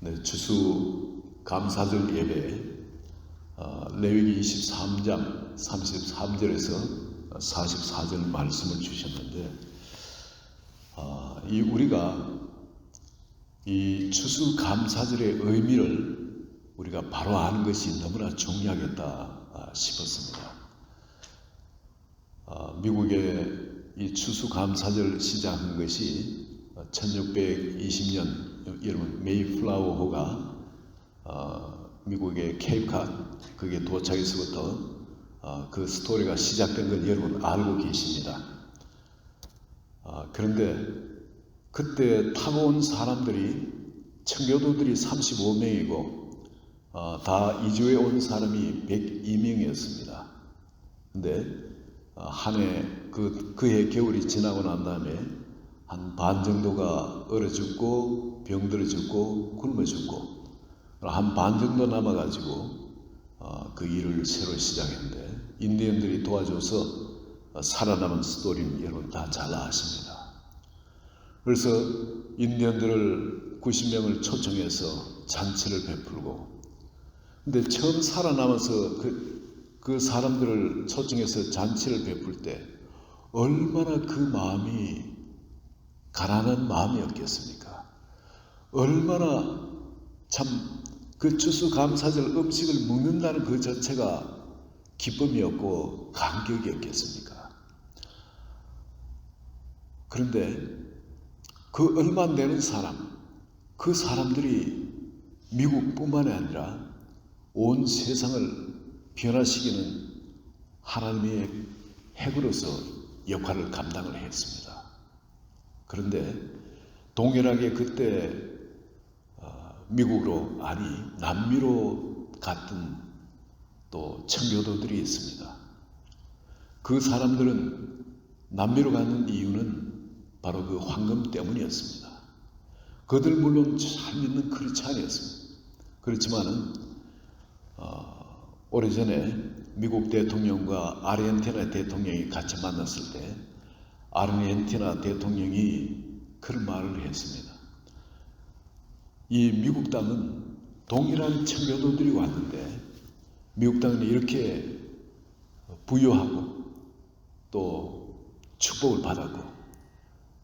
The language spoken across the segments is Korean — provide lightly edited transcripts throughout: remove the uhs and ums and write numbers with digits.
네, 추수 감사절 예배 레위기 23장 33절에서 44절 말씀을 주셨는데 우리가 이 추수 감사절의 의미를 우리가 바로 아는 것이 너무나 중요하겠다 싶었습니다. 미국의 이 추수 감사절 시작한 것이 1620년 여러분 메이플라워호가 미국의 케이프카 그게 도착해서부터 그 스토리가 시작된 걸 여러분 알고 계십니다. 그런데 그때 타고 온 사람들이 청교도들이 35명이고 다 이주해 온 사람이 102명이었습니다. 근데 한 해 그해 겨울이 지나고 난 다음에 한 반 정도가 얼어 죽고 병들어 죽고 굶어 죽고 한 반 정도 남아가지고 그 일을 새로 시작했는데 인디언들이 도와줘서 살아남은 스토리는 여러분 다 잘 아십니다. 그래서 인디언들을 90명을 초청해서 잔치를 베풀고 근데 처음 살아남아서 그 사람들을 초청해서 잔치를 베풀 때 얼마나 그 마음이 가난한 마음이었겠습니까? 얼마나 참 그 추수감사절 음식을 먹는다는 그 자체가 기쁨이었고 감격이었겠습니까? 그런데 그 얼마 안 되는 사람, 그 사람들이 미국뿐만이 아니라 온 세상을 변화시키는 하나님의 핵으로서 역할을 감당을 했습니다. 그런데 동일하게 그때 미국으로 아니 남미로 갔던 또 청교도들이 있습니다. 그 사람들은 남미로 가는 이유는 바로 그 황금 때문이었습니다. 그들 물론 잘 믿는 크리스찬이었습니다. 그렇지만은 오래전에 미국 대통령과 아르헨티나 대통령이 같이 만났을 때 아르헨티나 대통령이 그런 말을 했습니다. 이 미국 땅은 동일한 청교도들이 왔는데 미국 땅은 이렇게 부유하고 또 축복을 받았고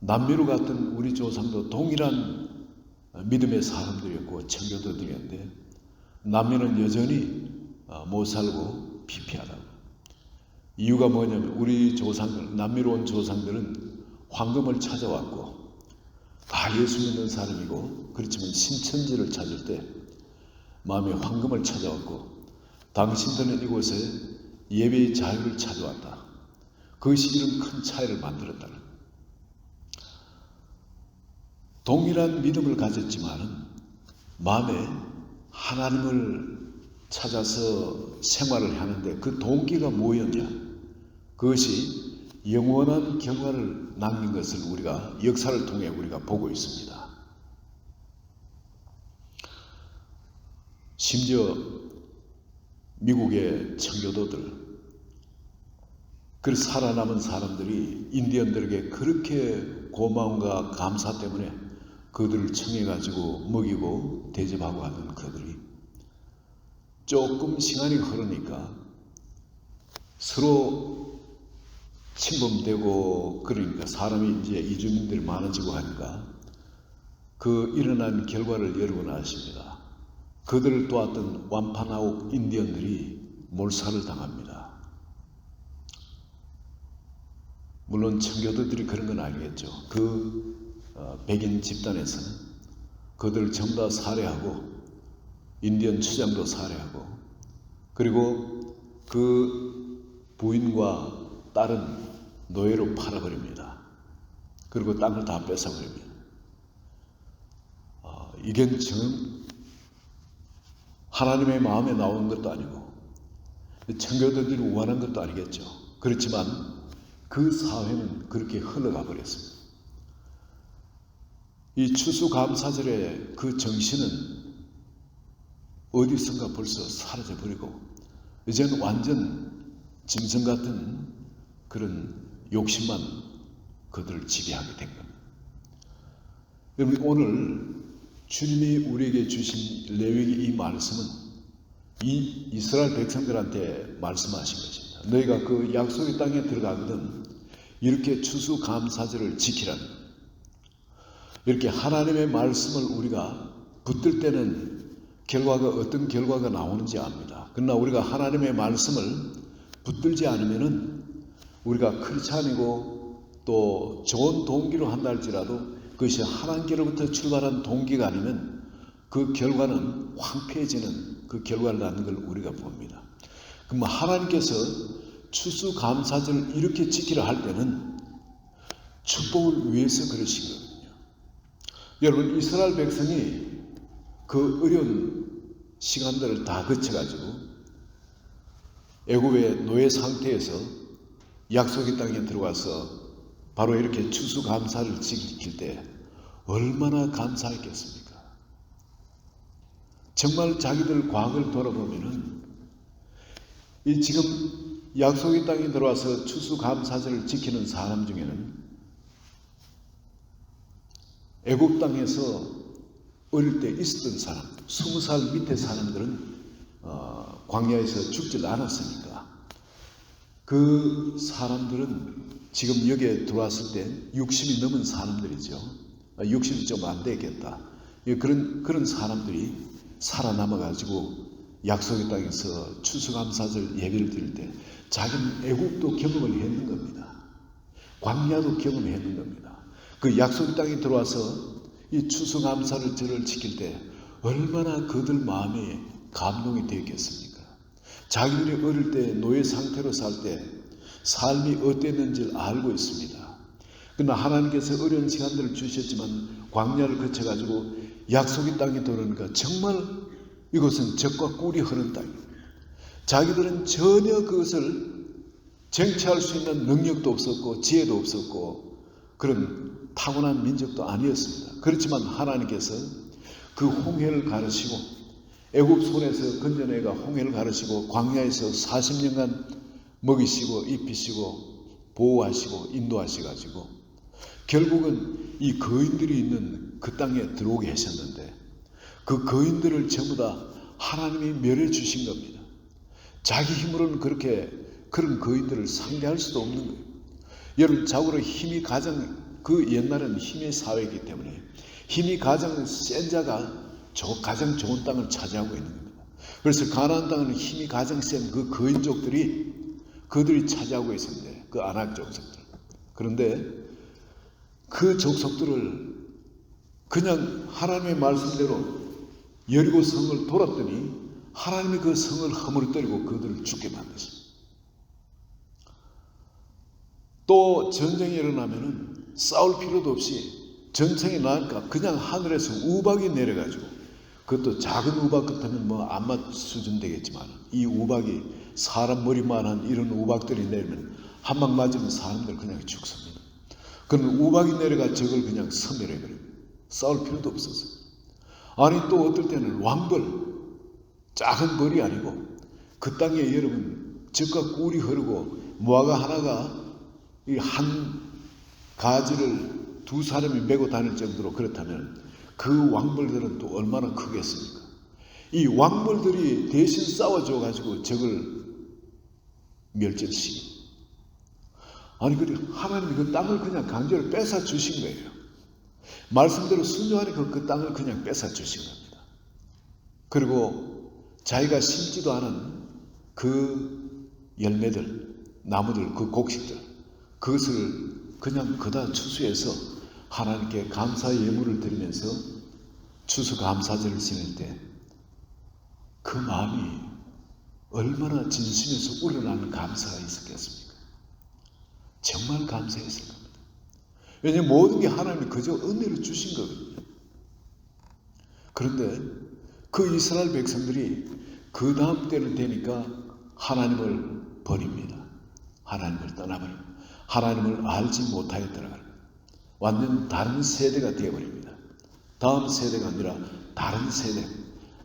남미로 갔던 우리 조상도 동일한 믿음의 사람들이었고 청교도들이었는데 남미는 여전히 못 살고 피폐하다고. 이유가 뭐냐면 우리 조상들, 남미로 온 조상들은 황금을 찾아왔고 다 예수 믿는 사람이고 그렇지만 신천지를 찾을 때 마음에 황금을 찾아왔고 당신들은 이곳에 예배의 자유를 찾아왔다. 그것이 이런 큰 차이를 만들었다는 동일한 믿음을 가졌지만은 마음에 하나님을 찾아서 생활을 하는데 그 동기가 뭐였냐? 그것이 영원한 결과를 남긴 것을 우리가 역사를 통해 우리가 보고 있습니다. 심지어 미국의 청교도들, 그 살아남은 사람들이 인디언들에게 그렇게 고마움과 감사 때문에 그들을 청해가지고 먹이고 대접하고 하는 그들이 조금 시간이 흐르니까 서로 침범되고 그러니까 사람이 이제 이주민들이 많아지고 하니까 그 일어난 결과를 여러분 아십니다. 그들을 도왔던 완파나옥 인디언들이 몰살을 당합니다. 물론 청교도들이 그런 건 아니겠죠. 백인 집단에서는 그들을 전부 다 살해하고 인디언 추장도 살해하고 그리고 그 부인과 딸은 노예로 팔아버립니다. 그리고 땅을 다 뺏어버립니다. 이게 지금 하나님의 마음에 나온 것도 아니고 청교도들이 원한 것도 아니겠죠. 그렇지만 그 사회는 그렇게 흘러가 버렸습니다. 이 추수감사절의 그 정신은 어디선가 벌써 사라져 버리고 이제는 완전 짐승 같은 그런 욕심만 그들을 지배하게 된 겁니다. 여러분 오늘 주님이 우리에게 주신 레위기 이 말씀은 이 이스라엘 백성들한테 말씀하신 것입니다. 너희가 그 약속의 땅에 들어가거든 이렇게 추수감사절을 지키라는, 이렇게 하나님의 말씀을 우리가 붙들 때는 결과가 어떤 결과가 나오는지 압니다. 그러나 우리가 하나님의 말씀을 붙들지 않으면은 우리가 크리스찬이고 또 좋은 동기로 한다 할지라도 그것이 하나님께로부터 출발한 동기가 아니면 그 결과는 황폐해지는 그 결과를 낳는 걸 우리가 봅니다. 그럼 하나님께서 추수감사절을 이렇게 지키라 할 때는 축복을 위해서 그러신 거거든요. 여러분, 이스라엘 백성이 그 어려운 시간들을 다 거쳐가지고 애굽의 노예 상태에서 약속의 땅에 들어와서 바로 이렇게 추수감사를 지킬 때 얼마나 감사했겠습니까? 정말 자기들 과거를 돌아보면은 이 지금 약속의 땅에 들어와서 추수감사절을 지키는 사람 중에는 애굽 땅에서 어릴 때 있었던 사람, 20살 밑에 사람들은 광야에서 죽질 않았으니까 그 사람들은 지금 여기에 들어왔을 때 60이 넘은 사람들이죠. 60이 좀 안 되겠다. 그런 사람들이 살아남아가지고 약속의 땅에서 추수감사절 예배를 드릴 때 자기는 애국도 경험을 했는 겁니다. 광야도 경험했는 겁니다. 그 약속의 땅에 들어와서 이 추수감사절을 지킬 때 얼마나 그들 마음에 감동이 되었겠습니까? 자기들이 어릴 때 노예 상태로 살 때 삶이 어땠는지를 알고 있습니다. 그러나 하나님께서 어려운 시간들을 주셨지만 광야를 거쳐가지고 약속의 땅에 들어오니까 정말 이곳은 젖과 꿀이 흐르는 땅입니다. 자기들은 전혀 그것을 쟁취할 수 있는 능력도 없었고 지혜도 없었고 그런 타고난 민족도 아니었습니다. 그렇지만 하나님께서 그 홍해를 가르시고 애굽 손에서 건져내가 홍해를 가르시고 광야에서 40년간 먹이시고 입히시고 보호하시고 인도하시가지고 결국은 이 거인들이 있는 그 땅에 들어오게 하셨는데 그 거인들을 전부 다 하나님이 멸해 주신 겁니다. 자기 힘으로는 그런 거인들을 상대할 수도 없는 거예요. 여러분, 자고로 힘이 가장 그 옛날에는 힘의 사회이기 때문에 힘이 가장 센 자가 가장 좋은 땅을 차지하고 있는 겁니다. 그래서 가나안 땅은 힘이 가장 센 그 거인족들이 그들이 차지하고 있었는데 그 아낙 족속들. 그런데 그 족속들을 그냥 하나님의 말씀대로 여리고 성을 돌았더니 하나님이 그 성을 허물어뜨리고 그들을 죽게 만드십니다. 또 전쟁이 일어나면은 싸울 필요도 없이 전쟁이 나니까 그냥 하늘에서 우박이 내려가지고 그것도 작은 우박 같으면 뭐 안맛 수준 되겠지만 이 우박이 사람 머리만한 이런 우박들이 내리면 한 방 맞으면 사람들 그냥 죽습니다. 그런 우박이 내려가 적을 그냥 섬멸해버립니다. 싸울 필요도 없어서. 아니 또 어떨 때는 왕벌, 작은 벌이 아니고 그 땅에 여러분 적과 꿀이 흐르고 무화과 하나가 이 한 가지를 두 사람이 메고 다닐 정도로 그렇다면 그 왕벌들은 또 얼마나 크겠습니까? 이 왕벌들이 대신 싸워줘 가지고 적을 멸절시키고 아니 그래 하나님이 그 땅을 그냥 강제로 뺏어 주신 거예요. 말씀대로 순종하니까 그 땅을 그냥 뺏어 주신 겁니다. 그리고 자기가 심지도 않은 그 열매들, 나무들, 그 곡식들 그것을 그냥 그다 추수해서 하나님께 감사의 예물을 드리면서 추수감사절을 지낼 때 그 마음이 얼마나 진심에서 우러나는 감사가 있었겠습니까? 정말 감사했을 겁니다. 왜냐하면 모든 게 하나님이 그저 은혜로 주신 거거든요. 그런데 그 이스라엘 백성들이 그 다음 때를 되니까 하나님을 버립니다. 하나님을 떠나버립니다. 하나님을 알지 못하여 들어갑니다. 완전 다른 세대가 되어버립니다. 다음 세대가 아니라 다른 세대,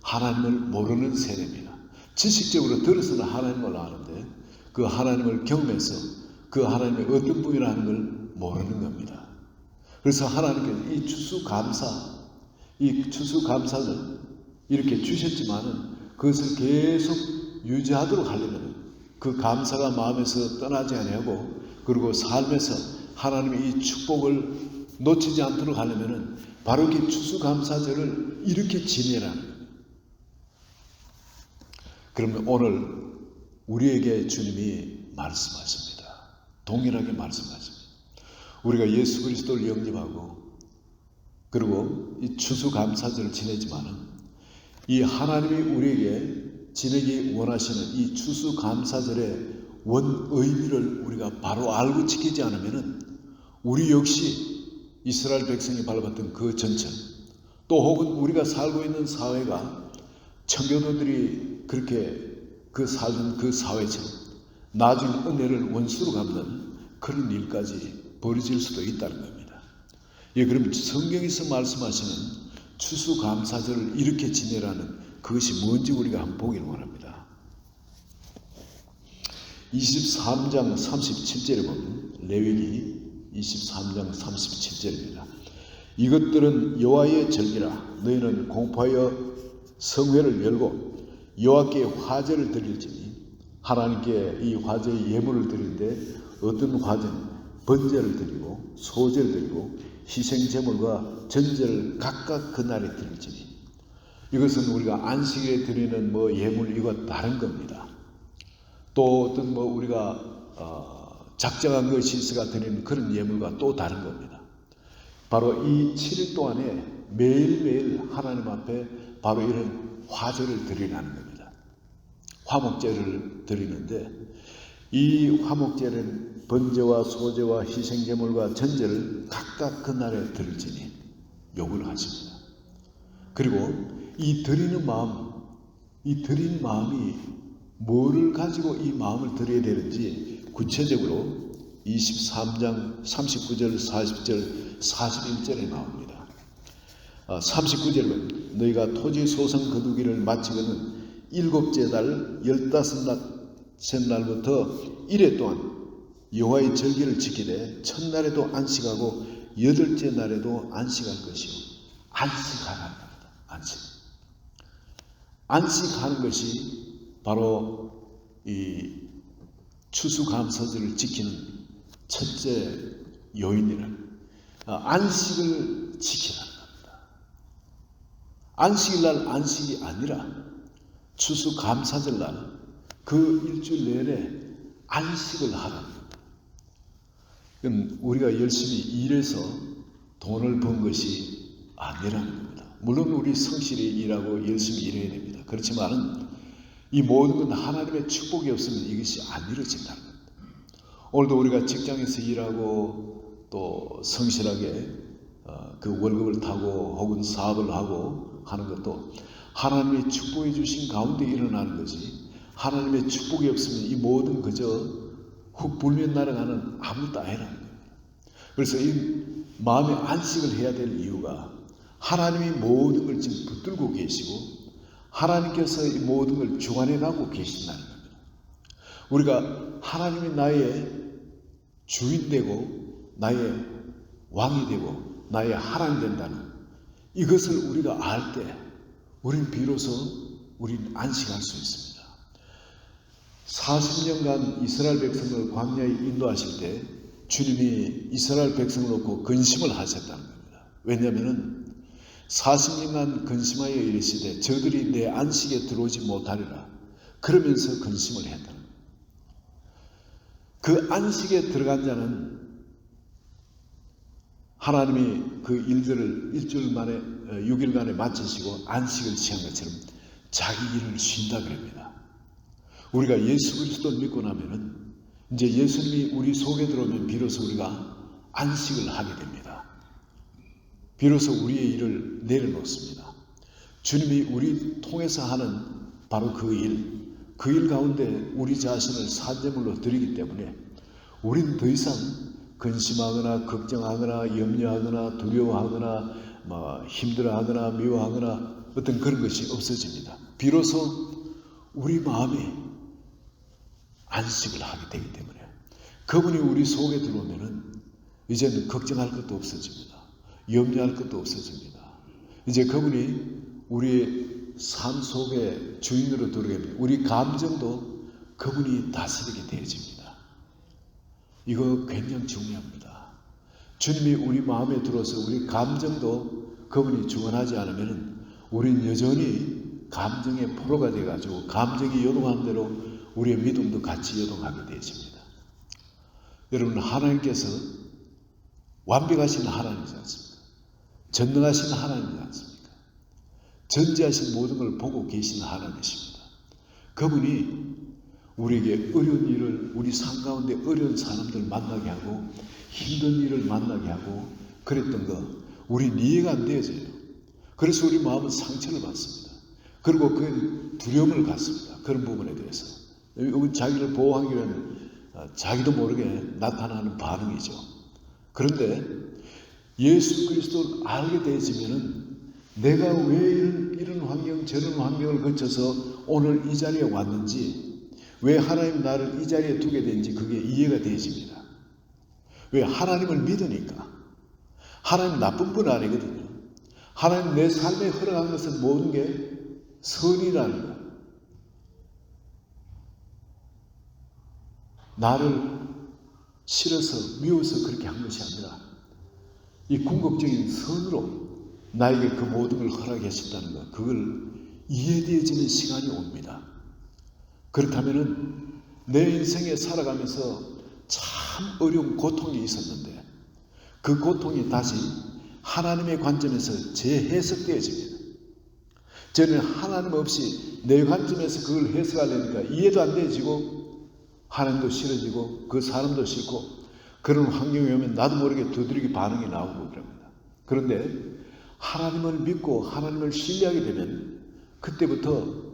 하나님을 모르는 세대입니다. 지식적으로 들어서는 하나님을 아는데 그 하나님을 경험해서 그 하나님의 어떤 분이라는 걸 모르는 겁니다. 그래서 하나님께서 이 추수감사 이 추수감사를 이렇게 주셨지만은 그것을 계속 유지하도록 하려면 그 감사가 마음에서 떠나지 아니하고 그리고 삶에서 하나님의 이 축복을 놓치지 않도록 하려면 바로 이 추수감사절을 이렇게 지내라는 거예요. 그러면 오늘 우리에게 주님이 말씀하십니다. 동일하게 말씀하십니다. 우리가 예수 그리스도를 영접하고 그리고 이 추수감사절을 지내지만은 이 하나님이 우리에게 지내기 원하시는 이 추수감사절의 원 의미를 우리가 바로 알고 지키지 않으면은 우리 역시 이스라엘 백성이 밟았던 그 전철, 또 혹은 우리가 살고 있는 사회가 청교도들이 그렇게 살던 그 사회처럼 나중에 은혜를 원수로 갚는 그런 일까지 벌어질 수도 있다는 겁니다. 예, 그럼 성경에서 말씀하시는 추수감사절을 이렇게 지내라는 그것이 뭔지 우리가 한번 보기를 원합니다. 23장 37절에 보면 레위기 23장 37절입니다. 이것들은 여호와의 절기라. 너희는 공포하여 성회를 열고 여호와께 화제를 드릴지니 하나님께 이 화제의 예물을 드리는데 어떤 화제는 번제를 드리고 소제를 드리고 희생제물과 전제를 각각 그날에 드릴지니 이것은 우리가 안식일에 드리는 예물 이거 다른 겁니다. 또 어떤 우리가 작정한 것이 있어가 드리는 그런 예물과 또 다른 겁니다. 바로 이 7일 동안에 매일매일 하나님 앞에 바로 이런 화제를 드리라는 겁니다. 화목제를 드리는데 이 화목제는 번제와 소제와 희생제물과 전제를 각각 그날에 드릴지니 요구를 하십니다. 그리고 이 드리는 마음, 이 드린 마음이 뭐를 가지고 이 마음을 드려야 되는지 구체적으로 23장 39절, 40절, 41절에 나옵니다. 39절은 너희가 토지 소성 거두기를 마치거든 7째 달 15날부터 1회 동안 여호와의 절기를 지키되 첫날에도 안식하고 8째 날에도 안식할 것이요. 안식하라는 겁니다. 안식하는 것이 바로 이 추수감사절을 지키는 첫째 요인이라는 안식을 지키라는 겁니다. 안식일날 안식이 아니라 추수감사절 날 그 일주일 내내 안식을 하라는 겁니다. 그럼 우리가 열심히 일해서 돈을 번 것이 아니라는 겁니다. 물론 우리 성실히 일하고 열심히 일해야 됩니다. 그렇지만 이 모든 건 하나님의 축복이 없으면 이것이 안 이루어진다는 겁니다. 오늘도 우리가 직장에서 일하고 또 성실하게 그 월급을 타고 혹은 사업을 하고 하는 것도 하나님의 축복해 주신 가운데 일어나는 거지 하나님의 축복이 없으면 이 모든 그저 훅 불면 날아가는 아무것도 아니라는 겁니다. 그래서 이 마음의 안식을 해야 될 이유가 하나님이 모든 걸 지금 붙들고 계시고 하나님께서 이 모든 걸 주관해 가고 계신다는 겁니다. 우리가 하나님이 나의 주인 되고 나의 왕이 되고 나의 하나님 된다는 이것을 우리가 알 때 우린 비로소 우린 안식할 수 있습니다. 40년간 이스라엘 백성을 광야에 인도하실 때 주님이 이스라엘 백성을 놓고 근심을 하셨다는 겁니다. 왜냐하면 40년간 근심하여 이르시되 저들이 내 안식에 들어오지 못하리라 그러면서 근심을 했다는 겁니다. 그 안식에 들어간 자는 하나님이 그 일들을 일주일 만에 6일간에 마치시고 안식을 취한 것처럼 자기 일을 쉰다 그럽니다. 우리가 예수 그리스도를 믿고 나면은 이제 예수님이 우리 속에 들어오면 비로소 우리가 안식을 하게 됩니다. 비로소 우리의 일을 내려놓습니다. 주님이 우리 통해서 하는 바로 그 일 가운데 우리 자신을 산제물로 드리기 때문에 우리는 더 이상 근심하거나 걱정하거나 염려하거나 두려워하거나 힘들어하거나 미워하거나 어떤 그런 것이 없어집니다. 비로소 우리 마음이 안식을 하게 되기 때문에 그분이 우리 속에 들어오면은 이제는 걱정할 것도 없어집니다. 염려할 것도 없어집니다. 이제 그분이 우리의 삶 속에 주인으로 들어오게 됩니다. 우리 감정도 그분이 다스리게 되어집니다. 이거 굉장히 중요합니다. 주님이 우리 마음에 들어서 우리 감정도 그분이 주관하지 않으면 우리는 여전히 감정의 포로가 되어가지고 감정이 요동하는 대로 우리의 믿음도 같이 요동하게 되어집니다. 여러분, 하나님께서 완벽하신 하나님이지 않습니까? 전능하신 하나님이지 않습니까? 전지하신 모든 걸 보고 계신 하나님이십니다. 그분이 우리에게 어려운 일을, 우리 삶 가운데 어려운 사람들 만나게 하고 힘든 일을 만나게 하고 그랬던 거 우리는 이해가 안 되어져요. 그래서 우리 마음은 상처를 받습니다. 그리고 그 두려움을 갖습니다. 그런 부분에 대해서. 자기를 보호하기 위한 자기도 모르게 나타나는 반응이죠. 그런데 예수 그리스도를 알게 되어지면은 내가 왜 이런 환경 저런 환경을 거쳐서 오늘 이 자리에 왔는지, 왜 하나님 나를 이 자리에 두게 된지 그게 이해가 되어집니다. 왜? 하나님을 믿으니까. 하나님 나쁜 분 아니거든요. 하나님 내 삶에 허락한 것은 모든 게 선이라는 것. 나를 싫어서 미워서 그렇게 한 것이 아니라 이 궁극적인 선으로 나에게 그 모든 걸 허락하셨다는 것, 그걸 이해되어지는 시간이 옵니다. 그렇다면은 내 인생에 살아가면서 참 어려운 고통이 있었는데 그 고통이 다시 하나님의 관점에서 재해석되어집니다. 저는 하나님 없이 내 관점에서 그걸 해석하려니까 이해도 안 되어지고 하나님도 싫어지고 그 사람도 싫고 그런 환경이 오면 나도 모르게 두드리기 반응이 나오고 그럽니다. 그런데 하나님을 믿고 하나님을 신뢰하게 되면 그때부터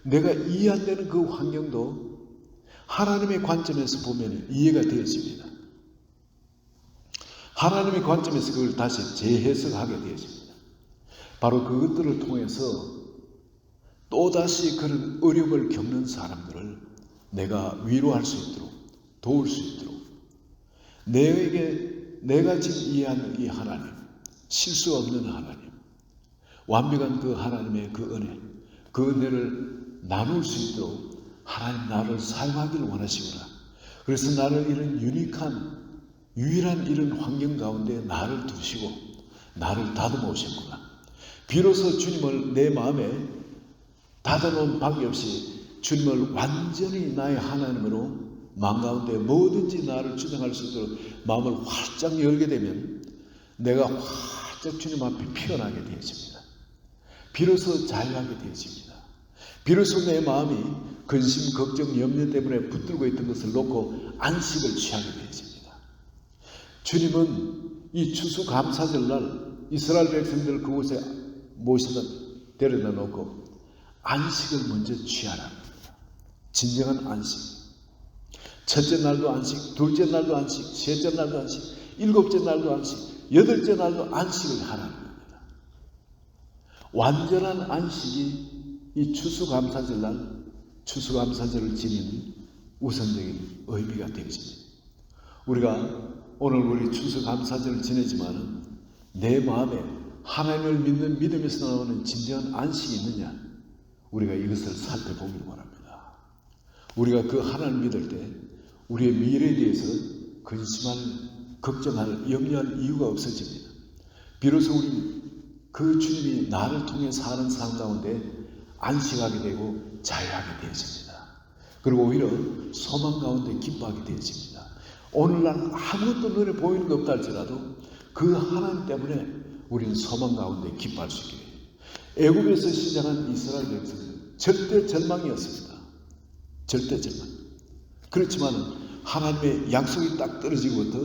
내가 이해 안 되는 그 환경도 하나님의 관점에서 보면 이해가 되어집니다. 하나님의 관점에서 그걸 다시 재해석하게 되어집니다. 바로 그것들을 통해서 또다시 그런 어려움을 겪는 사람들을 내가 위로할 수 있도록 도울 수 있도록 내가 지금 이해하는 이 하나님, 실수 없는 하나님, 완벽한 그 하나님의 그 은혜, 그 은혜를 나눌 수 있도록 하나님 나를 사용하기를 원하시구나. 그래서 나를 이런 유일한 이런 환경 가운데 나를 두시고 나를 다듬어 오셨구나. 비로소 주님을 내 마음에 닫아놓은 방이 없이 주님을 완전히 나의 하나님으로 마음 가운데 뭐든지 나를 주장할 수 있도록 마음을 활짝 열게 되면 내가 활짝 주님 앞에 피어나게 되어집니다. 비로소 자유하게 되어집니다. 비로소 내 마음이 근심, 걱정, 염려 때문에 붙들고 있던 것을 놓고 안식을 취하게 되어집니다. 주님은 이 추수감사절날 이스라엘 백성들을 그곳에 모셔다 데려다 놓고 안식을 먼저 취하라 합니다. 진정한 안식. 첫째 날도 안식, 둘째 날도 안식, 셋째 날도 안식, 일곱째 날도 안식, 여덟째 날도 안식을 하라는 겁니다. 완전한 안식이 이 추수감사절날 추수감사절을 지니는 우선적인 의미가 되어집니다. 우리가 오늘 우리 추수감사절을 지내지만은 내 마음에 하나님을 믿는 믿음에서 나오는 진정한 안식이 있느냐, 우리가 이것을 살펴보기를 원합니다. 우리가 그 하나님을 믿을 때 우리의 미래에 대해서 근심할, 걱정할, 염려할 이유가 없어집니다. 비로소 우리 그 주님이 나를 통해 사는 삶 가운데 안식하게 되고 자유하게 되어집니다. 그리고 오히려 소망 가운데 기뻐하게 되어집니다. 오늘날 아무것도 눈에 보이는 게 없다 할지라도 그 하나님 때문에 우리는 소망 가운데 기뻐할 수 있게 돼요. 애굽에서 시작한 이스라엘 백성은 절대 절망이었습니다. 절대 절망. 그렇지만 하나님의 약속이 딱 떨어지고부터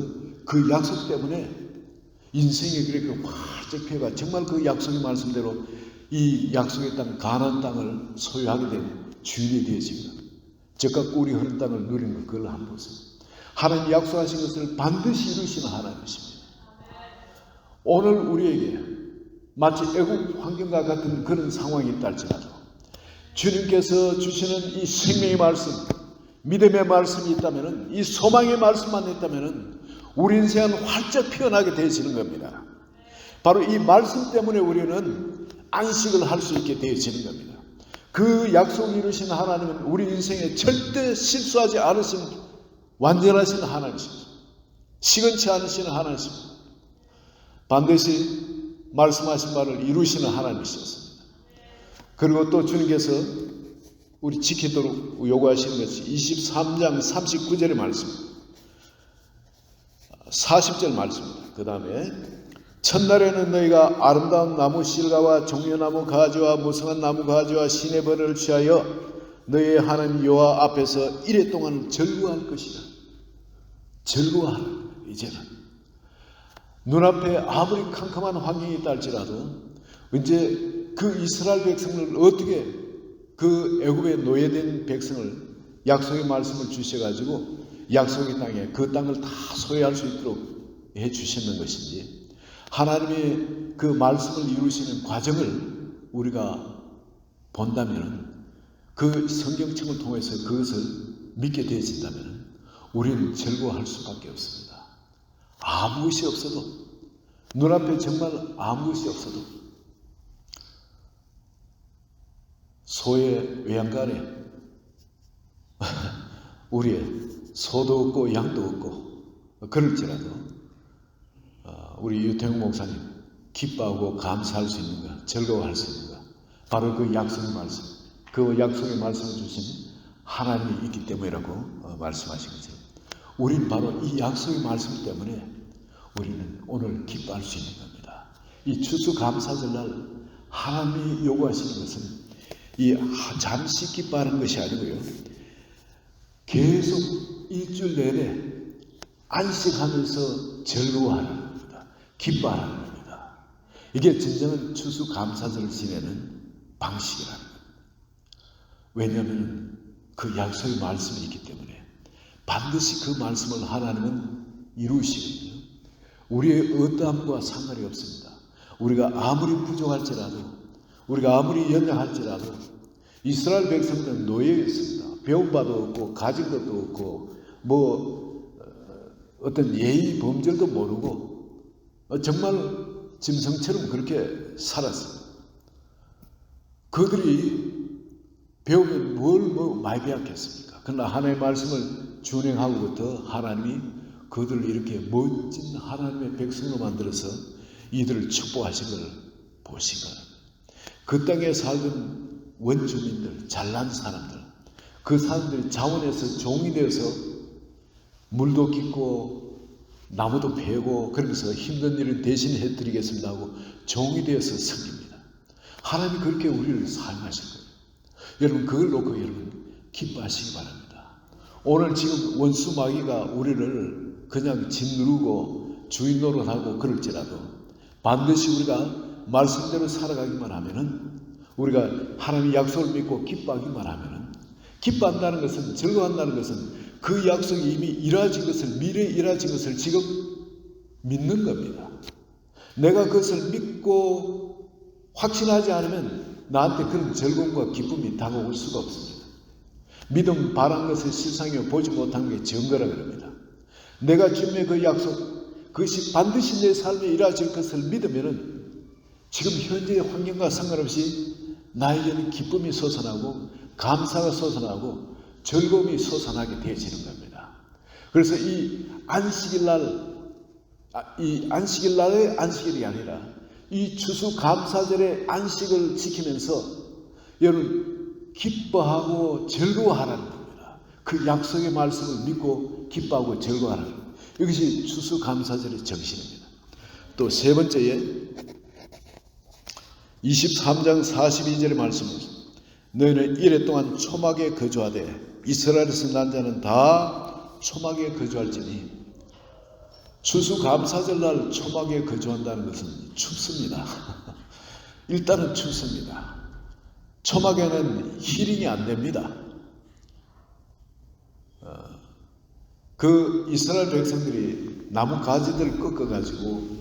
그 약속 때문에 인생이 그렇게 활짝 피어가 정말 그 약속의 말씀대로 이 약속의 땅 가나안 땅을 소유하게 된 주인이 되어집니다. 적과 꿀이 흐르는 땅을 누리는 것, 그걸 한번 보세요. 하나님 약속하신 것을 반드시 이루시는 하나님이십니다. 오늘 우리에게 마치 애국 환경과 같은 그런 상황이 있다 할지라도 주님께서 주시는 이 생명의 말씀, 믿음의 말씀이 있다면, 이 소망의 말씀만 있다면 우리 인생은 활짝 피어나게 되시는 겁니다. 바로 이 말씀 때문에 우리는 안식을 할 수 있게 되어지는 겁니다. 그 약속을 이루신 하나님은 우리 인생에 절대 실수하지 않으신 완전하신 하나님이십니다. 시건치 않으시는 하나님이십니다. 반드시 말씀하신 바를 이루시는 하나님이셨습니다. 그리고 또 주님께서 우리 지키도록 요구하시는 것이 23장 39절의 말씀입니다. 40절 말씀입니다. 그 다음에 첫날에는 너희가 아름다운 나무 실과와 종려나무 가지와 무성한 나무 가지와 신의 벌을 취하여 너희의 하나님 여호와 앞에서 이래 동안 즐거워할 것이다. 즐거워하라. 이제는 눈앞에 아무리 캄캄한 환경이 있다 할지라도 이제 그 이스라엘 백성을 어떻게 그 애굽에 노예된 백성을 약속의 말씀을 주셔가지고 약속의 땅에 그 땅을 다 소유할 수 있도록 해주시는 것인지 하나님의 그 말씀을 이루시는 과정을 우리가 본다면 그 성경책을 통해서 그것을 믿게 되어진다면 우리는 즐거워할 수밖에 없습니다. 아무 것이 없어도 눈앞에 정말 아무 것이 없어도 소의 외양간에 우리의 소도 없고 양도 없고 그럴지라도 우리 유태용 목사님 기뻐하고 감사할 수 있는가, 즐거워할 수 있는가, 바로 그 약속의 말씀, 그 약속의 말씀을 주신 하나님이 있기 때문이라고 말씀하신 것처럼 우리는 바로 이 약속의 말씀 때문에 우리는 오늘 기뻐할 수 있는 겁니다. 이 추수감사절날 하나님이 요구하시는 것은 이 잠시 기뻐하는 것이 아니고요, 계속 일주일 내내 안식하면서 즐거워하는 겁니다. 기뻐하는 겁니다. 이게 진정한 추수감사절을 지내는 방식이라는 겁니다. 왜냐하면 그 약속의 말씀이 있기 때문에 반드시 그 말씀을 하나님은 이루시거든요. 우리의 어떠함과 상관이 없습니다. 우리가 아무리 부족할지라도, 우리가 아무리 연약할지라도 이스라엘 백성들은 노예였습니다. 배운 바도 없고 가진 것도 없고 어떤 예의 범절도 모르고 정말 짐승처럼 그렇게 살았습니다. 그들이 배우면 뭘 많이 배웠겠습니까? 그러나 하나님의 말씀을 준행하고부터 하나님이 그들을 이렇게 멋진 하나님의 백성으로 만들어서 이들을 축복하신 걸 보신 거예요. 그 땅에 살던 원주민들, 잘난 사람들, 그 사람들이 자원에서 종이 되어서 물도 깃고 나무도 베고 그러면서 힘든 일을 대신 해드리겠습니다 하고 종이 되어서 섬깁니다. 하나님이 그렇게 우리를 사용하실 거예요. 여러분 그걸 놓고 여러분 기뻐하시기 바랍니다. 오늘 지금 원수 마귀가 우리를 그냥 짓누르고 주인 노릇하고 그럴지라도 반드시 우리가 말씀대로 살아가기만 하면은, 우리가 하나님의 약속을 믿고 기뻐하기만 하면은, 기뻐한다는 것은, 즐거워한다는 것은 그 약속이 이미 이루어진 것을, 미래에 이루어진 것을 지금 믿는 겁니다. 내가 그것을 믿고 확신하지 않으면 나한테 그런 즐거움과 기쁨이 다가올 수가 없습니다. 믿음 바란 것을 실상에 보지 못한 게 증거라 그럽니다. 내가 주님의 그 약속, 그것이 반드시 내 삶에 이루어질 것을 믿으면은 지금 현재의 환경과 상관없이 나에게는 기쁨이 솟아나고 감사가 솟아나고 즐거움이 솟아나게 되어지는 겁니다. 그래서 이 안식일 날의 안식일이 아니라 이 추수감사절의 안식을 지키면서 여러분 기뻐하고 즐거워하라는 겁니다. 그 약속의 말씀을 믿고 기뻐하고 즐거워하는 겁니다. 이것이 추수감사절의 정신입니다. 또 세 번째에 23장 42절의 말씀입니다. 너희는 이래 동안 초막에 거주하되 이스라엘에서 난 자는 다 초막에 거주할지니. 추수감사절날 초막에 거주한다는 것은 춥습니다. 일단은 춥습니다. 초막에는 히링이 안 됩니다. 그 이스라엘 백성들이 나무 가지들을 꺾어가지고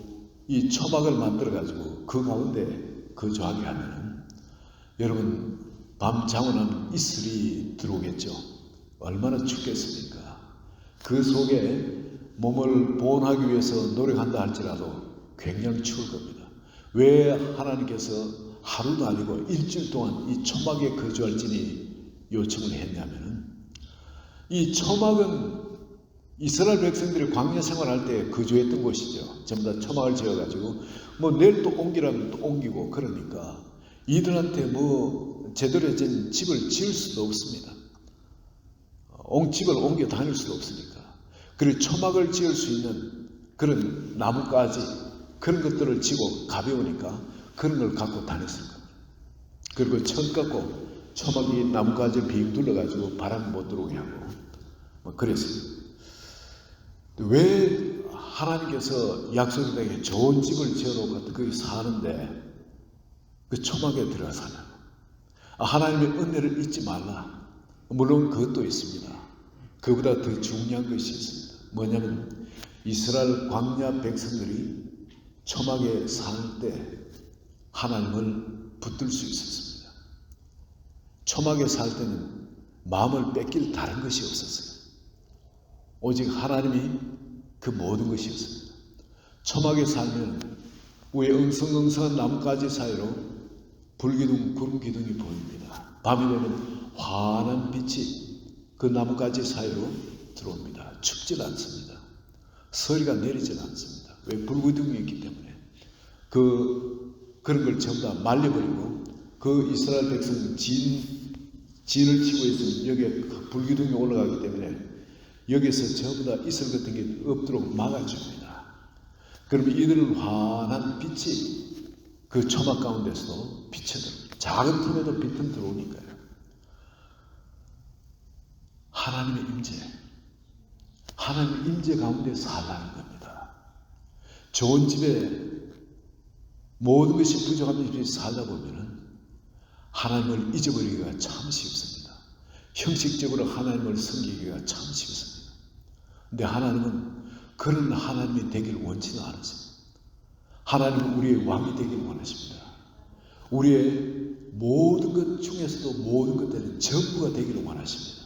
이 초막을 만들어가지고 그 가운데 거주하게 하면은 여러분 밤 자고 나면 이슬이 들어오겠죠. 얼마나 춥겠습니까? 그 속에 몸을 보온하기 위해서 노력한다 할지라도 굉장히 추울 겁니다. 왜 하나님께서 하루도 아니고 일주일 동안 이 초막에 거주할지니 요청을 했냐면은, 이 초막은 이스라엘 백성들이 광야 생활할 때 거주했던 곳이죠. 전부 다 초막을 지어가지고 뭐 내일 또 옮기라면 또 옮기고, 그러니까 이들한테 뭐 제대로 된 집을 지을 수도 없습니다. 집을 옮겨 다닐 수도 없으니까. 그리고 초막을 지을 수 있는 그런 나뭇가지, 그런 것들을 지고 가벼우니까 그런 걸 갖고 다녔을 겁니다. 그리고 천 깎고 초막이 나뭇가지를 빙 둘러가지고 바람 못 들어오게 하고 뭐 그랬어요. 왜 하나님께서 약속에게 좋은 집을 지어놓고 거기 사는데 그 초막에 들어가 사냐고. 하나님의 은혜를 잊지 말라. 물론 그것도 있습니다. 그보다 더 중요한 것이 있습니다. 뭐냐면 이스라엘 광야 백성들이 초막에 살 때 하나님을 붙들 수 있었습니다. 초막에 살 때는 마음을 뺏길 다른 것이 없었어요. 오직 하나님이 그 모든 것이었습니다. 초막에 살면 위에 엉성엉성한 나뭇가지 사이로 불기둥, 구름기둥이 보입니다. 밤이 되면 환한 빛이 그 나뭇가지 사이로 들어옵니다. 춥질 않습니다. 서리가 내리질 않습니다. 왜? 불기둥이 있기 때문에. 그런 걸 전부 다 말려버리고 그 이스라엘 백성은 진을 치고 있으면 여기에 불기둥이 올라가기 때문에 여기서 전부 다 이슬 같은 게 없도록 막아줍니다. 그러면 이들은 환한 빛이 그 초막 가운데서도 비쳐들어요. 작은 틈에도 빛은 들어오니까요. 하나님의 임재, 하나님의 임재 가운데 살라는 겁니다. 좋은 집에 모든 것이 부족한 집에 살다 보면은 하나님을 잊어버리기가 참 쉽습니다. 형식적으로 하나님을 섬기기가 참 쉽습니다. 근데 하나님은 그런 하나님이 되기를 원치는 않으십니다. 하나님은 우리의 왕이 되기를 원하십니다. 우리의 모든 것 중에서도 모든 것들은 전부가 되기를 원하십니다.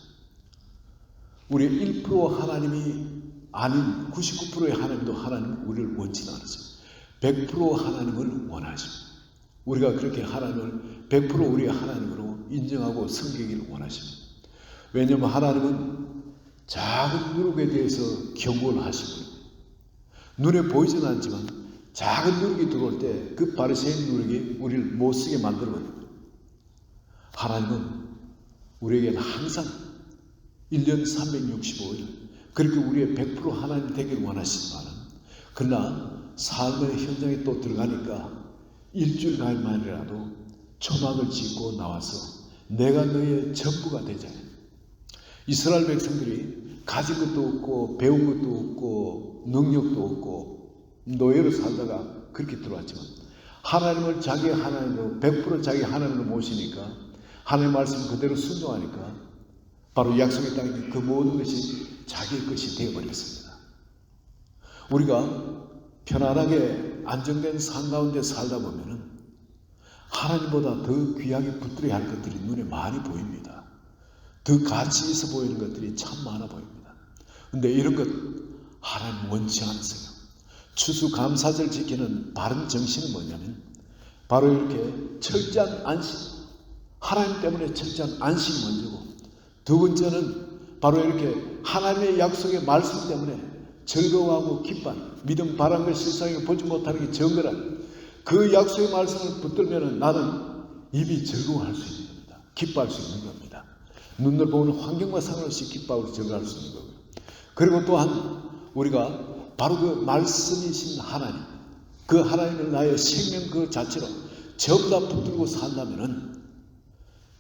우리의 1% 하나님이 아닌 99%의 하나님도 하나님은 우리를 원치는 않으십니다. 100% 하나님을 원하십니다. 우리가 그렇게 하나님을 100% 우리의 하나님으로 인정하고 섬기기를 원하십니다. 왜냐하면 하나님은 작은 누룩에 대해서 경고를 하시고 눈에 보이지는 않지만 작은 누룩이 들어올 때 그 바리새인 누룩이 우리를 못쓰게 만들어버립니다. 하나님은 우리에게는 항상 1년 365일 그렇게 우리의 100% 하나님 되기를 원하시지만, 그러나 삶의 현장에 또 들어가니까 일주일간만이라도 초막을 짓고 나와서 내가 너의 전부가 되자. 이스라엘 백성들이 가진 것도 없고 배운 것도 없고 능력도 없고 노예로 살다가 그렇게 들어왔지만 하나님을 자기 하나님으로 100% 자기 하나님으로 모시니까 하나님의 말씀 그대로 순종하니까 바로 약속의 땅에 그 모든 것이 자기의 것이 되어버렸습니다. 우리가 편안하게 안정된 삶 가운데 살다 보면은 하나님보다 더 귀하게 붙들어야 할 것들이 눈에 많이 보입니다. 더 가치 있어 보이는 것들이 참 많아 보입니다. 근데 이런 것 하나님 원치 않으세요. 추수감사절 지키는 바른 정신은 뭐냐면 바로 이렇게 철저한 안식, 하나님 때문에 철저한 안식이 먼저고, 두 번째는 바로 이렇게 하나님의 약속의 말씀 때문에 즐거워하고 기뻐하는, 믿음 바란 걸 세상에 보지 못하는 게 정결한 그 약속의 말씀을 붙들면 나는 입이 즐거워할 수 있는 겁니다. 기뻐할 수 있는 겁니다. 눈으로 보는 환경과 상관없이 기뻐하고 즐거워할 수 있는 거고요. 그리고 또한 우리가 바로 그 말씀이신 하나님, 그 하나님을 나의 생명 그 자체로 전부 다 붙들고 산다면은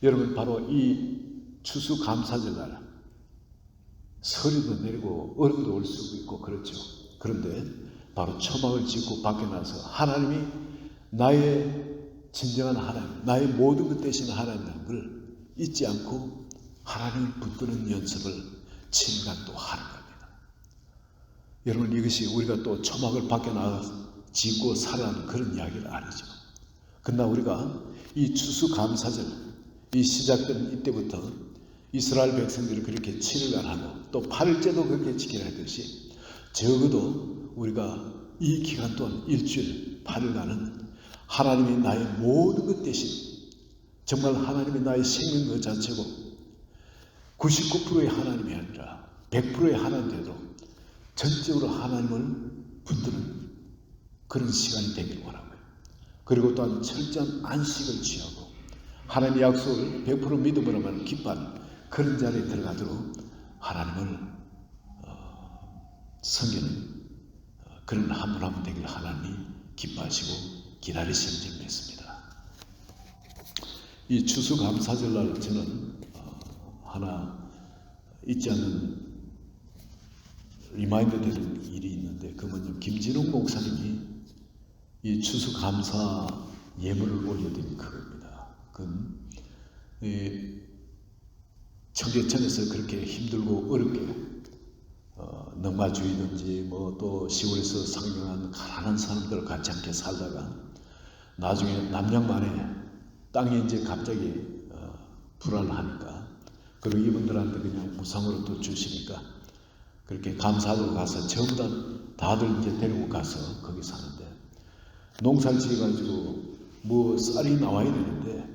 여러분 바로 이 추수감사절 날 서리도 내리고 얼음도 올 수 있고 그렇죠. 그런데 바로 초막을 짓고 밖에 나서 하나님이 나의 진정한 하나님, 나의 모든 것 되신 하나님이라는 걸 잊지 않고 하나님을 붙드는 연습을 진간도 하는 겁니다. 여러분, 이것이 우리가 또 초막을 밖에 나가서 짓고 살아가는 그런 이야기는 아니죠. 그러나 우리가 이 추수감사절, 이 시작된 이때부터 이스라엘 백성들이 그렇게 7일간 하고 또 8일째도 그렇게 지켜야 하듯이 적어도 우리가 이 기간 동안 일주일 8일간은 하나님이 나의 모든 것 대신 정말 하나님이 나의 생명 그 자체고 99%의 하나님이 아니라 100%의 하나님 되도 전적으로 하나님을 붙드는 그런 시간이 되기를 원하고요. 그리고 또한 철저한 안식을 취하고 하나님의 약속을 100% 믿음으로만 기뻐하는 그런 자리에 들어가도록 하나님을 섬기는 그런 한 분 한 분 되기를 하나님이 기뻐하시고 기다리시는 줄 믿습니다. 이 추수감사절날 저는 하나 잊지 않는 리마인드 되는 일이 있는데 그 뭐냐 김진웅 목사님이 이 추수감사 예물을 올려드린 그겁니다. 그건 청계천에서 그렇게 힘들고 어렵게 넉마주의든지 뭐 또 시골에서 상경한 가난한 사람들 같이 함께 살다가 나중에 남양만에 땅이 이제 갑자기 불안하니까 그리고 이분들한테 그냥 무상으로 또 주시니까 그렇게 감사하러 가서 전부 다들 이제 데리고 가서 거기 사는데 농사를 지어가지고 뭐 쌀이 나와야 되는데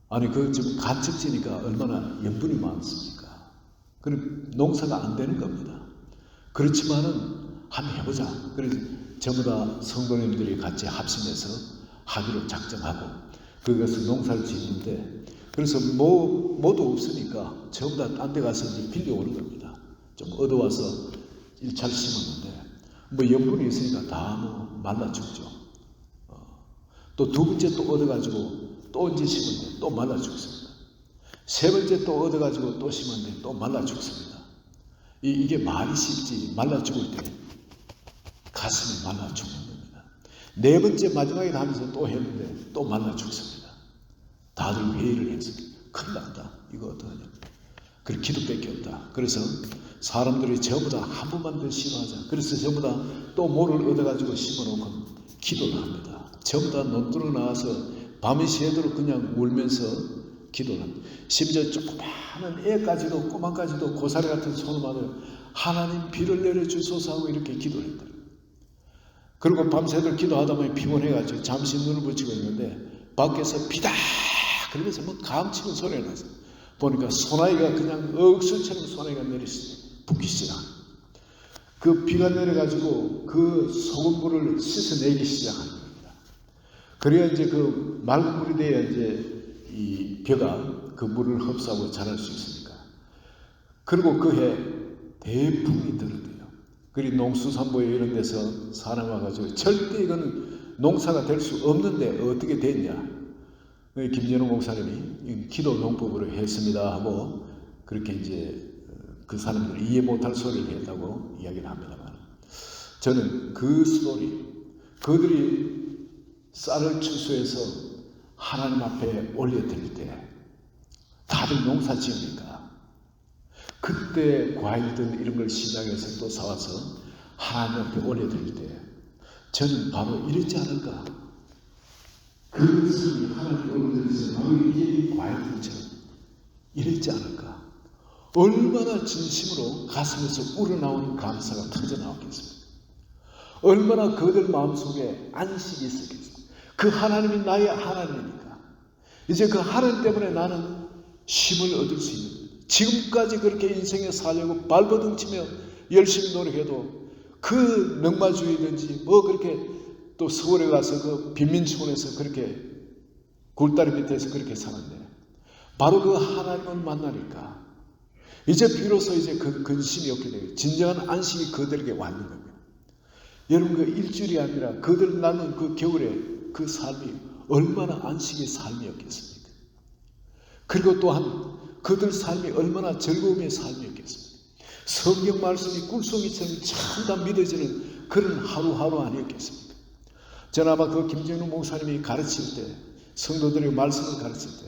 아니 그 지금 간척지니까 얼마나 염분이 많습니까? 그럼 농사가 안 되는 겁니다. 그렇지만은 한번 해보자. 그래서 전부 다 성도님들이 같이 합심해서 하기로 작정하고 거기서 농사를 짓는데 그래서 뭐도 없으니까 전부 다 딴 데 가서 이제 빌려오는 겁니다. 좀 얻어와서 1차를 심었는데 뭐 염분이 있으니까 다 뭐 말라 죽죠. 또 두 번째 또 얻어가지고 또 이제 심었는데 또 말라 죽습니다. 세 번째 또 얻어가지고 또 심었는데 또 말라 죽습니다. 이게 말이 쉽지 말라 죽을 때 가슴이 말라 죽는 겁니다. 네 번째 마지막에 하면서 또 했는데 또 말라 죽습니다. 다들 회의를 해서 큰일 났다. 이거 어떡하냐. 그리고 기도밖에 없다. 그래서 사람들이 전부 다 한 번만 더 심어하자. 그래서 전부 다 또 모를 얻어가지고 심어놓고 기도를 합니다. 전부 다 논두렁 나와서 밤이 새도록 그냥 울면서 기도를 합니다. 심지어 조그마한 애까지도 꼬마까지도 고사리 같은 손으로 하나님 비를 내려주소서 하고 이렇게 기도를 했다. 그리고 밤새도록 기도하다 보니 피곤해가지고 잠시 눈을 붙이고 있는데 밖에서 비다 그러면서 뭐 감치는 소리가 나서 보니까 소나기가 그냥 억수처럼 소나기가 붙기 시작. 그 비가 내려가지고 그 소금물을 씻어내기 시작한 겁니다. 그래야 이제 그 맑은 물이 돼야 이제 이 벼가 그 물을 흡수하고 자랄 수 있으니까. 그리고 그해 대풍이 들어대요. 그리고 농수산부에 이런 데서 사람 와가지고 절대 이거는 농사가 될 수 없는데 어떻게 됐냐. 김진웅 목사님이 기도 농법으로 했습니다 하고 그렇게 이제 그 사람들이 이해 못할 소리를 했다고 이야기를 합니다만 저는 그 스토리 그들이 쌀을 추수해서 하나님 앞에 올려드릴 때 다들 농사 지으니까 그때 과일들 이런 걸 시장에서 또 사와서 하나님 앞에 올려드릴 때 저는 바로 이랬지 않을까. 그 삶이 하나님께 올려드려서 바로 이게 과일들처럼 이랬지 않을까. 얼마나 진심으로 가슴에서 우러나오는 감사가 터져나왔겠습니까. 얼마나 그들 마음속에 안식이 있었겠습니까. 그 하나님이 나의 하나님이니까 이제 그 하나님 때문에 나는 힘을 얻을 수 있는 거예요. 지금까지 그렇게 인생에 살려고 발버둥치며 열심히 노력해도 그 넉마주의든지 뭐 그렇게 또 서울에 가서 그 빈민촌에서 그렇게 굴다리 밑에서 그렇게 살았는데 바로 그 하나님을 만나니까 이제 비로소 이제 그 근심이 없게 되고 진정한 안식이 그들에게 왔는 겁니다. 여러분 그 일주일이 아니라 그들 나는 그 겨울에 그 삶이 얼마나 안식의 삶이었겠습니까? 그리고 또한 그들 삶이 얼마나 즐거움의 삶이었겠습니까? 성경 말씀이 꿀송이처럼 참 다 믿어지는 그런 하루하루 아니었겠습니까? 저는 아마 그 김진웅 목사님이 가르칠 때 성도들의 말씀을 가르칠 때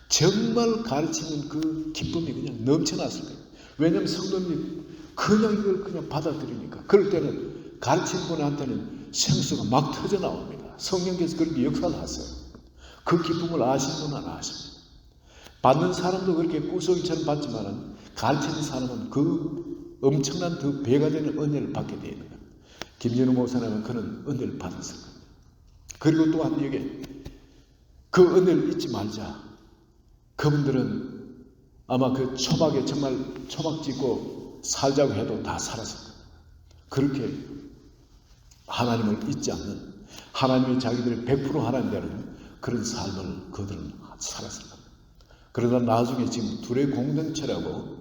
정말 가르치는 그 기쁨이 그냥 넘쳐났을 거예요. 왜냐하면 성도님이 그냥 이걸 그냥 받아들이니까 그럴 때는 가르치는 분한테는 생수가 막 터져 나옵니다. 성령께서 그렇게 역사를 하세요. 그 기쁨을 아시는 분은 아십니다. 받는 사람도 그렇게 꿀송이처럼 받지만 가르치는 사람은 그 엄청난 그 배가 되는 은혜를 받게 되어 있는 겁니다. 김진웅 목사님은 그런 은혜를 받았을 겁니다. 그리고 또한 여기 그 은혜를 잊지 말자. 그분들은 아마 그 초막에 정말 초막 짓고 살자고 해도 다 살았을 거예요. 그렇게 하나님을 잊지 않는, 하나님이 자기들이 100% 하나님 되는 그런 삶을 그들은 살았을 겁니다. 그러다 나중에 지금 둘의 공동체라고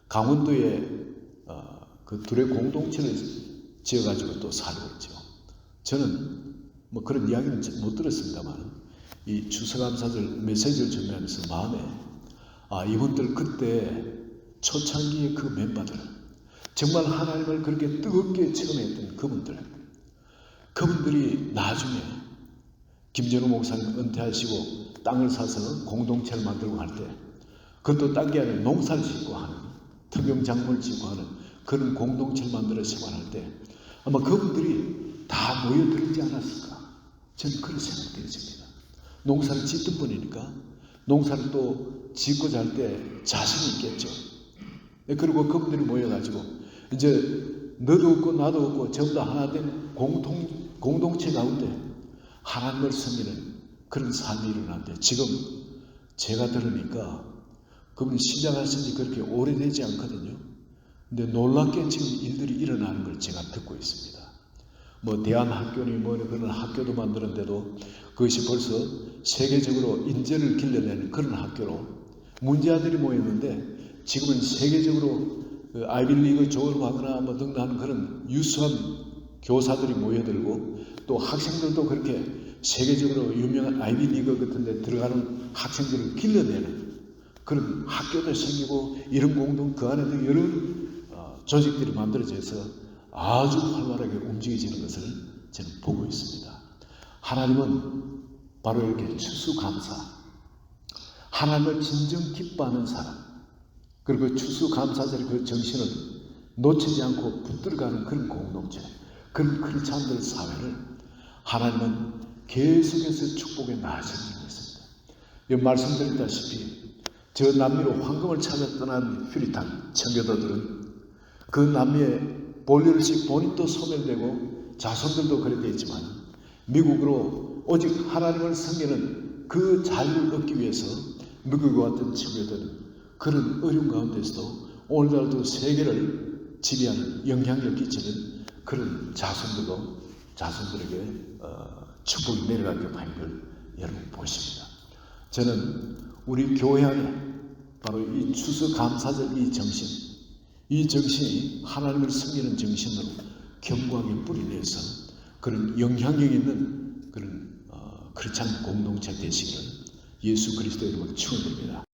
강원도에 그 둘의 공동체를 지어가지고 또 살고 있죠. 저는 뭐 그런 이야기는 못 들었습니다만 이 추수감사절 메시지를 준비하면서 마음에 이분들 그때 초창기의 그 멤버들, 정말 하나님을 그렇게 뜨겁게 체험했던 그분들이 나중에 김전우 목사님 은퇴하시고 땅을 사서 공동체를 만들고 할 때, 그것도 딴 게 아니라 농사를 짓고 하는, 특용작물을 짓고 하는 그런 공동체를 만들어 생활할 때 아마 그분들이 다 모여들지 않았을까, 저는 그런 생각이 들어집니다. 농사를 짓던 분이니까 농사를 또 짓고 잘 때 자신이 있겠죠. 그리고 그분들이 모여가지고 이제 너도 없고 나도 없고 전부 다 하나 된 공동체 가운데 하나님을 섬기는 그런 삶이 일어나는데, 지금 제가 들으니까 그분이 시작하신 지 그렇게 오래되지 않거든요. 근데 놀랍게 지금 일들이 일어나는 걸 제가 듣고 있습니다. 뭐 대한학교니 뭐 그런 학교도 만드는데도 그것이 벌써 세계적으로 인재를 길러내는 그런 학교로 문제아들이 모였는데, 지금은 세계적으로 아이비리그 졸업하거나 뭐 등등하는 그런 유수한 교사들이 모여들고, 또 학생들도 그렇게 세계적으로 유명한 아이비리그 같은 데 들어가는 학생들을 길러내는 그런 학교도 생기고, 이런 그 안에도 여러 조직들이 만들어져서 아주 활발하게 움직여지는 것을 저는 보고 있습니다. 하나님은 바로 이렇게 추수감사, 하나님을 진정 기뻐하는 사람, 그리고 추수감사절의 그 정신을 놓치지 않고 붙들어가는 그런 공동체, 그런 크리스찬들 사회를 하나님은 계속해서 축복에 나아지고 있습니다. 말씀드렸다시피 저 남미로 황금을 찾아 떠난 퓨리탄 청교도들은 그 남미에 볼일씩 본인도 소멸되고 자손들도 그렇게 있지만 미국으로 오직 하나님을 섬기는 그 자유를 얻기 위해서 미국과 같은 청교도는 그런 어려운 가운데서도 오늘날도 세계를 지배하는, 영향력 끼치는 그런 자손들에게 축복이 내려가게 하는 걸 여러분 보십니다. 저는 우리 교회 안에 바로 이 추수감사절 이 정신이 하나님을 섬기는 정신으로 견고하게 뿌리내서 그런 영향력 있는 그런 크리스찬 공동체 되시기를 예수 그리스도의 이름으로 축원드립니다.